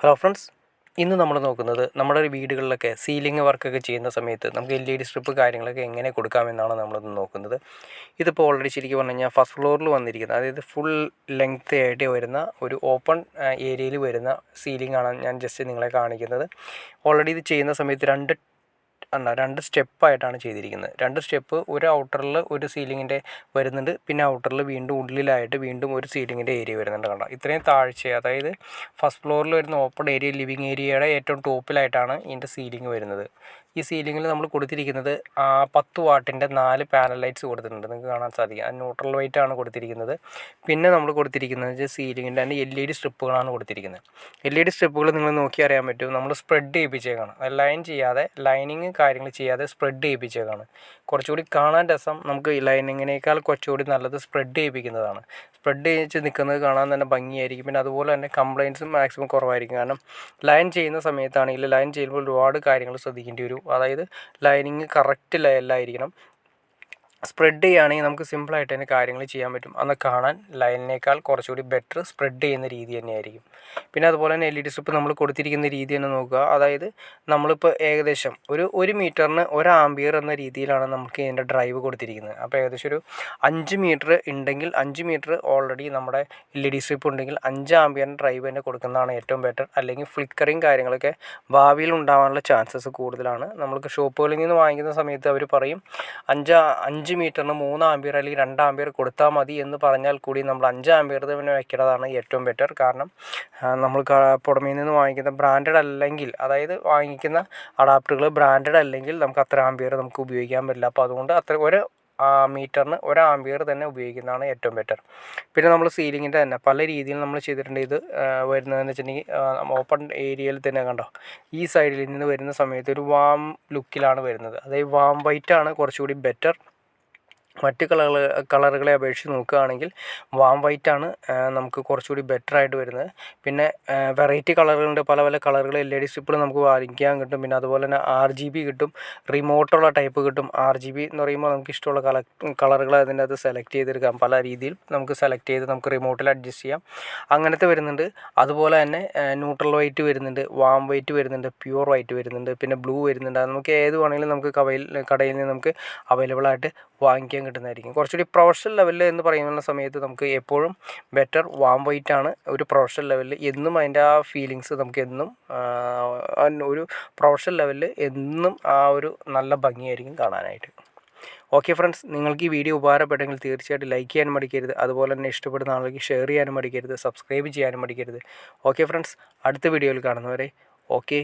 Hello friends, ഇന്ന് നമ്മൾ നോക്കുന്നത് നമ്മുടെ വീടുകളിലൊക്കെ സീലിംഗ് വർക്കൊക്കെ ചെയ്യുന്ന സമയത്ത് നമുക്ക് LED സ്ട്രിപ്പ് കാര്യങ്ങളൊക്കെ എങ്ങനെ കൊടുക്കാമെന്നാണ് നമ്മളിന്ന് നോക്കുന്നത്. ഇതിപ്പോൾ ഓൾറെഡി ശരിക്കും പറഞ്ഞു കഴിഞ്ഞാൽ ഫസ്റ്റ് ഫ്ലോറിൽ വന്നിരിക്കുന്നത്, അതായത് ഫുൾ ലെങ്ത് ആയിട്ട് വരുന്ന ഒരു ഓപ്പൺ ഏരിയയിൽ വരുന്ന സീലിംഗ് ആണ് ഞാൻ ജസ്റ്റ് നിങ്ങളെ കാണിക്കുന്നത്. ഓൾറെഡി ഇത് ചെയ്യുന്ന സമയത്ത് രണ്ട് സ്റ്റെപ്പായിട്ടാണ് ചെയ്തിരിക്കുന്നത്. രണ്ട് സ്റ്റെപ്പ്, ഒരു ഔട്ടറിൽ ഒരു സീലിങ്ങിൻ്റെ വരുന്നുണ്ട്, പിന്നെ ഔട്ടറിൽ വീണ്ടും ഉള്ളിലായിട്ട് വീണ്ടും ഒരു സീലിങ്ങിൻ്റെ ഏരിയ വരുന്നുണ്ട്. കണ്ടോ, ഇത്രയും താഴ്ച, അതായത് ഫസ്റ്റ് ഫ്ലോറിൽ വരുന്ന ഓപ്പൺ ഏരിയ ലിവിങ് ഏരിയയുടെ ഏറ്റവും ടോപ്പിലായിട്ടാണ് ഇതിൻ്റെ സീലിംഗ് വരുന്നത്. ഈ സീലിങ്ങിൽ നമ്മൾ കൊടുത്തിരിക്കുന്നത് 10 വാട്ടിൻ്റെ 4 പാനൽ ലൈറ്റ്സ് കൊടുത്തിട്ടുണ്ട്. നിങ്ങൾക്ക് കാണാൻ സാധിക്കും, അത് ന്യൂട്രൽ വൈറ്റ് ആണ് കൊടുത്തിരിക്കുന്നത്. പിന്നെ നമ്മൾ കൊടുത്തിരിക്കുന്നത് സീലിങ്ങിൻ്റെ തന്നെ LED സ്ട്രിപ്പുകളാണ് കൊടുത്തിരിക്കുന്നത്. LED സ്ട്രിപ്പുകൾ നിങ്ങൾ നോക്കി അറിയാൻ പറ്റും, നമ്മൾ സ്പ്രെഡ് ചെയ്യിപ്പിച്ചേക്കാണ്, ലൈൻ ചെയ്യാതെ, ലൈനിങ് കാര്യങ്ങൾ ചെയ്യാതെ സ്പ്രെഡ് ചെയ്യിപ്പിച്ചേക്കാണ്. കുറച്ചുകൂടി കാണാൻ രസം നമുക്ക് ലൈനിങ്ങിനേക്കാൾ കുറച്ചുകൂടി നല്ലത് സ്പ്രെഡ് ചെയ്യിപ്പിക്കുന്നതാണ്. സ്പ്രെഡ് ചെയ്യിച്ച് നിൽക്കുന്നത് കാണാൻ തന്നെ ഭംഗിയായിരിക്കും. പിന്നെ അതുപോലെ തന്നെ കംപ്ലയിൻസും മാക്സിമം കുറവായിരിക്കും. കാരണം ലൈൻ ചെയ്യുന്ന സമയത്താണെങ്കിൽ ലൈൻ ചെയ്യുമ്പോൾ ഒരുപാട് കാര്യങ്ങൾ ശ്രദ്ധിക്കേണ്ടി വരും. അതായത് ലൈനിങ് കറക്റ്റ് ലെയറിലായിരിക്കണം. സ്പ്രെഡ് ചെയ്യുകയാണെങ്കിൽ നമുക്ക് സിമ്പിളായിട്ട് തന്നെ കാര്യങ്ങൾ ചെയ്യാൻ പറ്റും. അന്ന് കാണാൻ ലൈനിനേക്കാൾ കുറച്ചുകൂടി ബെറ്റർ സ്പ്രെഡ് ചെയ്യുന്ന രീതി തന്നെയായിരിക്കും. പിന്നെ അതുപോലെ തന്നെ LED സ്ട്രിപ്പ് നമ്മൾ കൊടുത്തിരിക്കുന്ന രീതി തന്നെ നോക്കുക. അതായത് നമ്മളിപ്പോൾ ഏകദേശം ഒരു മീറ്ററിന് 1 ആമ്പിയർ എന്ന രീതിയിലാണ് നമുക്ക് ഇതിൻ്റെ ഡ്രൈവ് കൊടുത്തിരിക്കുന്നത്. അപ്പോൾ ഏകദേശം ഒരു 5 മീറ്റർ ഉണ്ടെങ്കിൽ 5 മീറ്റർ ഓൾറെഡി നമ്മുടെ LED സ്ട്രിപ്പ് ഉണ്ടെങ്കിൽ 5 ആമ്പിയറിന് ഡ്രൈവ് തന്നെ കൊടുക്കുന്നതാണ് ഏറ്റവും ബെറ്റർ. അല്ലെങ്കിൽ ഫ്ലിക്കറിങ് കാര്യങ്ങളൊക്കെ ഭാവിയിൽ ഉണ്ടാകാനുള്ള ചാൻസസ് കൂടുതലാണ്. നമ്മൾക്ക് ഷോപ്പുകളിൽ നിന്ന് വാങ്ങിക്കുന്ന സമയത്ത് അവർ പറയും 5 മീറ്ററിന് 3 ആമ്പിയർ അല്ലെങ്കിൽ 2 ആമ്പിയർ കൊടുത്താൽ മതി എന്ന് പറഞ്ഞാൽ കൂടി നമ്മൾ 5 ആമ്പിയർ തന്നെ വയ്ക്കുന്നതാണ് ഏറ്റവും ബെറ്റർ. കാരണം നമ്മൾ പുറമേ നിന്ന് വാങ്ങിക്കുന്ന ബ്രാൻഡഡ് അല്ലെങ്കിൽ, അതായത് വാങ്ങിക്കുന്ന അഡാപ്റ്ററുകൾ ബ്രാൻഡഡ് അല്ലെങ്കിൽ നമുക്ക് അത്ര ആമ്പിയർ നമുക്ക് ഉപയോഗിക്കാൻ പറ്റില്ല. അപ്പോൾ അതുകൊണ്ട് ഒരു മീറ്ററിന് 1 ആമ്പിയർ തന്നെ ഉപയോഗിക്കുന്നതാണ് ഏറ്റവും ബെറ്റർ. പിന്നെ നമ്മൾ സീലിങ്ങിൻ്റെ തന്നെ പല രീതിയിൽ നമ്മൾ ചെയ്തിട്ടുണ്ട്. ഇത് വരുന്നതെന്ന് വെച്ചിട്ടുണ്ടെങ്കിൽ ഓപ്പൺ ഏരിയയിൽ തന്നെ കണ്ടോ, ഈ സൈഡിൽ നിന്ന് വരുന്ന സമയത്ത് ഒരു വാം ലുക്കിലാണ് വരുന്നത്. അതായത് വാം വൈറ്റ് ആണ് കുറച്ചുകൂടി ബെറ്റർ. മറ്റ് കളറുകളെ അപേക്ഷിച്ച് നോക്കുകയാണെങ്കിൽ വാം വൈറ്റാണ് നമുക്ക് കുറച്ചുകൂടി ബെറ്റർ ആയിട്ട് വരുന്നത്. പിന്നെ വെറൈറ്റി കളറുകളുണ്ട്, പല പല കളറുകൾ LED സ്ട്രിപ്പിൽ നമുക്ക് വാങ്ങിക്കാൻ കിട്ടും. പിന്നെ അതുപോലെ തന്നെ RGB കിട്ടും, റിമോട്ടുള്ള ടൈപ്പ് കിട്ടും. RGB എന്ന് പറയുമ്പോൾ നമുക്ക് ഇഷ്ടമുള്ള കളറുകൾ അതിൻ്റെ അത് സെലക്ട് ചെയ്തെടുക്കാം. പല രീതിയിൽ നമുക്ക് സെലക്ട് ചെയ്ത് നമുക്ക് റിമോട്ടിൽ അഡ്ജസ്റ്റ് ചെയ്യാം, അങ്ങനത്തെ വരുന്നുണ്ട്. അതുപോലെ തന്നെ ന്യൂട്രൽ വൈറ്റ് വരുന്നുണ്ട്, വാം വൈറ്റ് വരുന്നുണ്ട്, പ്യൂർ വൈറ്റ് വരുന്നുണ്ട്, പിന്നെ ബ്ലൂ വരുന്നുണ്ട്. അത് നമുക്ക് ഏത് വേണമെങ്കിലും നമുക്ക് കടയിൽ നിന്ന് നമുക്ക് അവൈലബിൾ ആയിട്ട് വാങ്ങിക്കാൻ കിട്ടുന്നതായിരിക്കും. കുറച്ചുകൂടി പ്രൊഫഷണൽ ലെവലിൽ എന്ന് പറയുന്ന സമയത്ത് നമുക്ക് എപ്പോഴും ബെറ്റർ വാം വൈറ്റ് ആണ്. ഒരു പ്രൊഫഷണൽ ലെവലിൽ എന്നും അതിൻ്റെ ആ ഫീലിങ്സ് നമുക്ക് എന്നും ഒരു പ്രൊഫഷണൽ ലെവലിൽ എന്നും ആ ഒരു നല്ല ഭംഗിയായിരിക്കും കാണാനായിട്ട്. ഓക്കെ ഫ്രണ്ട്സ്, നിങ്ങൾക്ക് ഈ വീഡിയോ ഉപകാരപ്പെട്ടെങ്കിൽ തീർച്ചയായിട്ടും ലൈക്ക് ചെയ്യാനും മടിക്കരുത്. അതുപോലെ തന്നെ ഇഷ്ടപ്പെടുന്ന ആളുകൾക്ക് ഷെയർ ചെയ്യാനും മടിക്കരുത്, സബ്സ്ക്രൈബ് ചെയ്യാനും മടിക്കരുത്. ഓക്കെ ഫ്രണ്ട്സ്, അടുത്ത വീഡിയോയിൽ കാണുന്നവരെ ഓക്കെ.